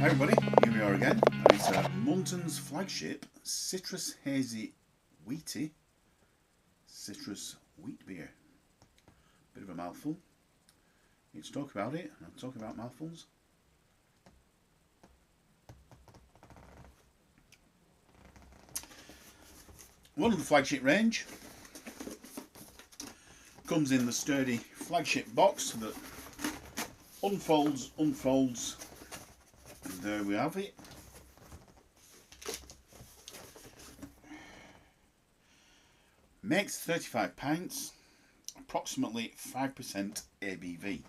Hi everybody, here we are again, and it's a Muntons Flagship Citrus Hazy Wheaty Citrus Wheat Beer. Bit of a mouthful. Let's talk about it, and I'll talk about mouthfuls. One of the flagship range. Comes in the sturdy flagship box that unfolds, and there we have it. Makes 35 pints, approximately 5% ABV.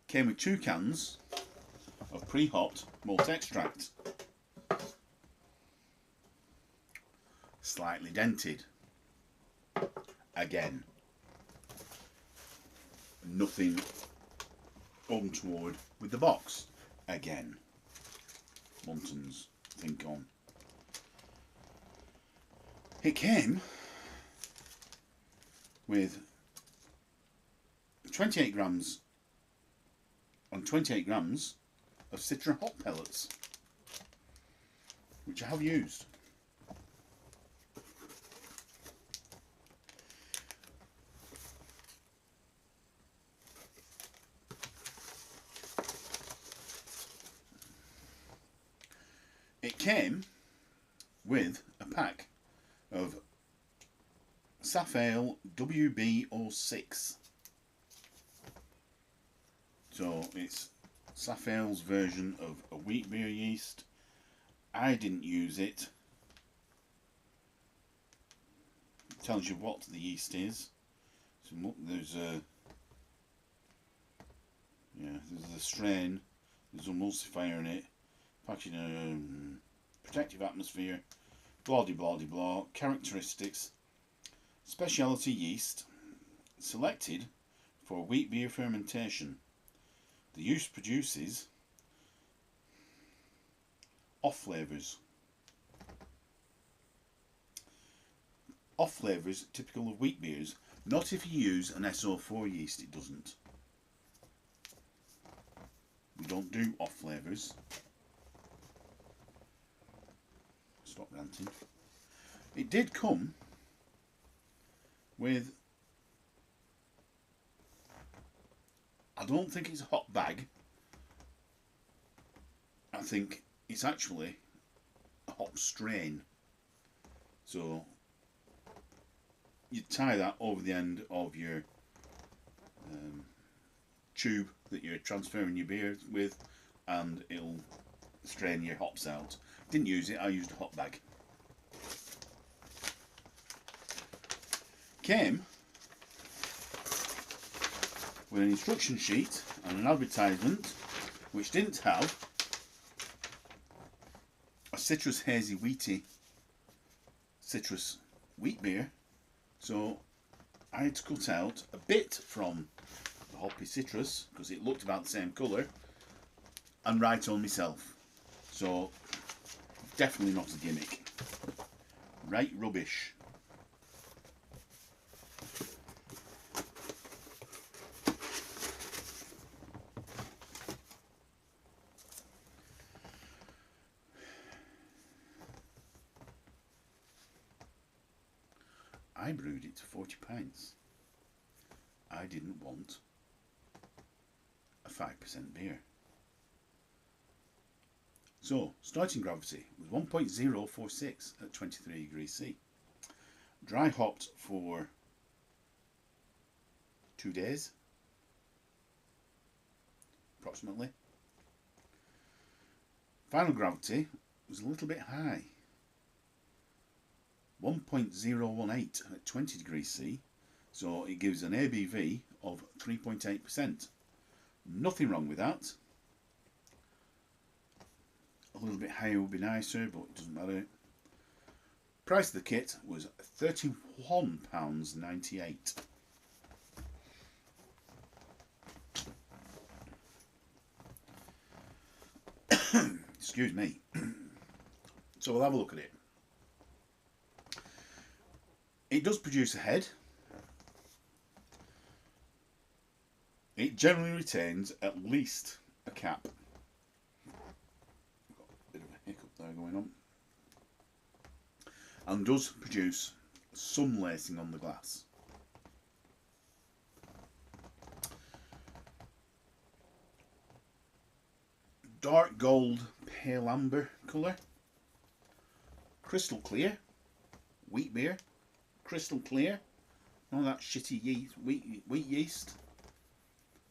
Came with 2 cans of pre-hopped malt extract. Slightly dented. Again. Nothing untoward with the box. Again. Muntons, think on. It came with 28 grams on 28 grams of Citra hop pellets, which I have used. It came with a pack of Safale WB06. So it's Safale's version of a wheat beer yeast. I didn't use it. It tells you what the yeast is. So look, there's a strain. There's a emulsifier in it. Packaging a protective atmosphere, blah de blah de blah, characteristics, speciality yeast, selected for wheat beer fermentation. The yeast produces off flavours. Off flavours typical of wheat beers, not if you use an SO4 yeast, it doesn't. We don't do off flavours. Stop ranting. It did come with, I don't think it's a hot bag. I think it's actually a hop strain. So you tie that over the end of your tube that you're transferring your beer with, and it'll strain your hops out. Didn't use it, I used a hot bag. Came with an instruction sheet and an advertisement which didn't have a Citrus Hazy Wheaty citrus wheat beer, so I had to cut out a bit from the hoppy citrus because it looked about the same colour and write on myself. So definitely not a gimmick. Right rubbish. I brewed it to 40 pints. I didn't want a 5% beer. So, starting gravity was 1.046 at 23 degrees C. Dry hopped for 2 days, approximately. Final gravity was a little bit high, 1.018 at 20 degrees C, so it gives an ABV of 3.8%. Nothing wrong with that. A little bit higher would be nicer, but it doesn't matter. Price of the kit was £31.98. Excuse me. So we'll have a look at it. It does produce a head. Generally retains at least a cap. Got a bit of a hiccup there going on. And does produce some lacing on the glass. Dark gold, pale amber colour. Crystal clear. Wheat beer. Crystal clear. None of that shitty yeast, wheat yeast.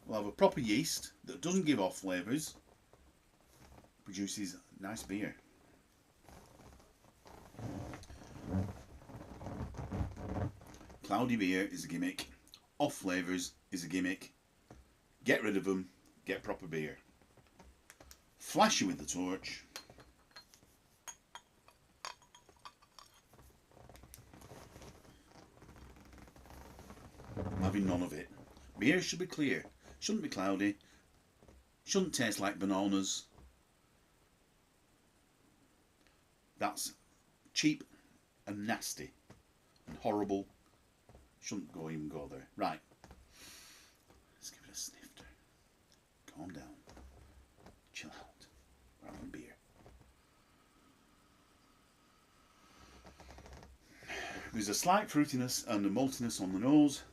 We'll have a proper yeast that doesn't give off flavours. Produces nice beer. Cloudy beer is a gimmick. Off flavours is a gimmick. Get rid of them. Get proper beer. Flashy with the torch. I'm having none of it. Beer should be clear. Shouldn't be cloudy. Shouldn't taste like bananas. That's cheap and nasty and horrible. Shouldn't even go there. Right. Let's give it a snifter. Calm down. Chill out. We're having beer. There's a slight fruitiness and a maltiness on the nose.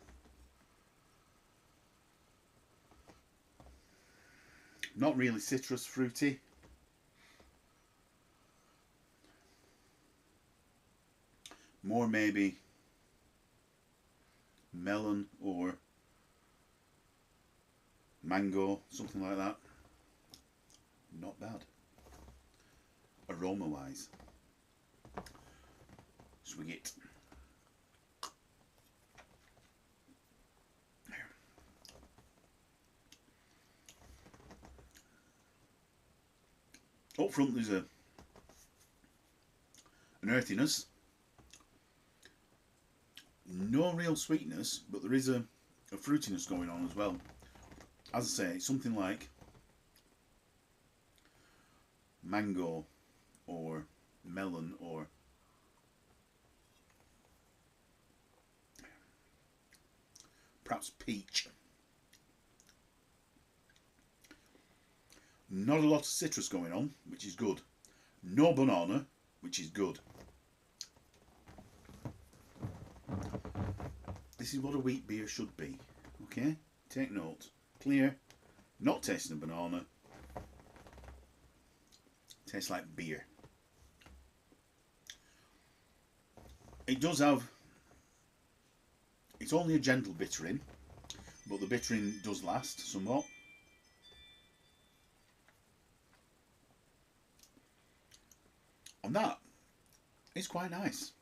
Not really citrus fruity. More maybe melon or mango, something like that. Not bad. Aroma wise. So we get up front there's an earthiness. No real sweetness, but there is a fruitiness going on as well. As I say, it's something like mango or melon or perhaps peach. Not a lot of citrus going on, which is good. No banana, which is good. This is what a wheat beer should be. Okay? Take note. Clear. Not tasting a banana. Tastes like beer. It does have... It's only a gentle bittering, but the bittering does last somewhat. And that is quite nice.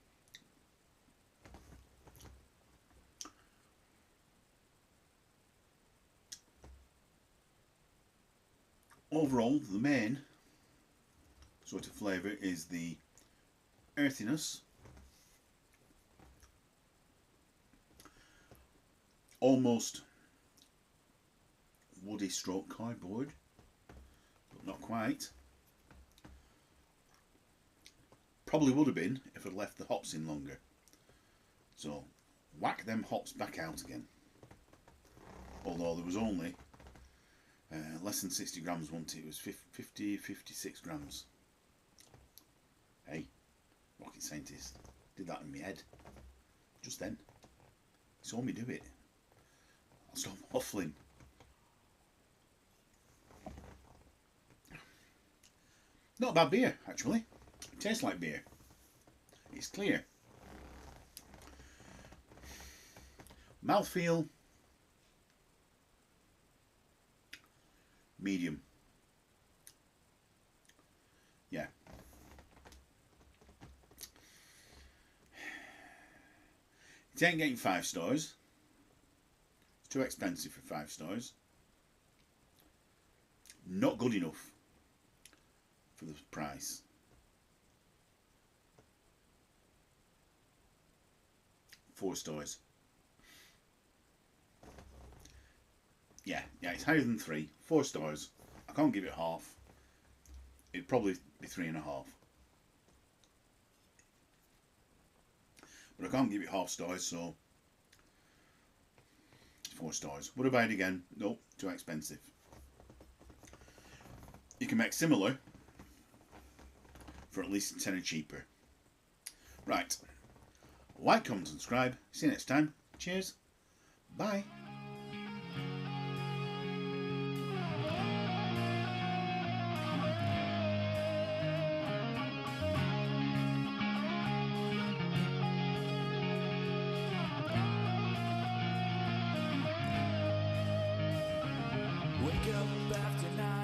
Overall, the main sort of flavour is the earthiness, almost woody stroke cardboard, but not quite. Probably would have been if I'd left the hops in longer. So whack them hops back out again. Although there was only less than 60 grams, wasn't it? It was 56 grams. Hey, rocket scientist, did that in my head just then. You saw me do it. I'll stop waffling. Not a bad beer, actually. It tastes like beer. It's clear. Mouthfeel, medium. Yeah. It ain't getting 5 stars. It's too expensive for 5 stars. Not good enough for the price. 4 stars. Yeah, it's higher than 3. 4 stars. I can't give it half. It'd probably be 3.5. But I can't give it half stars, so it's 4 stores. Would I buy it again? Nope, too expensive. You can make similar for at least 10 cheaper. Right. Like, comment, subscribe. See you next time. Cheers. Bye. Wake up after night.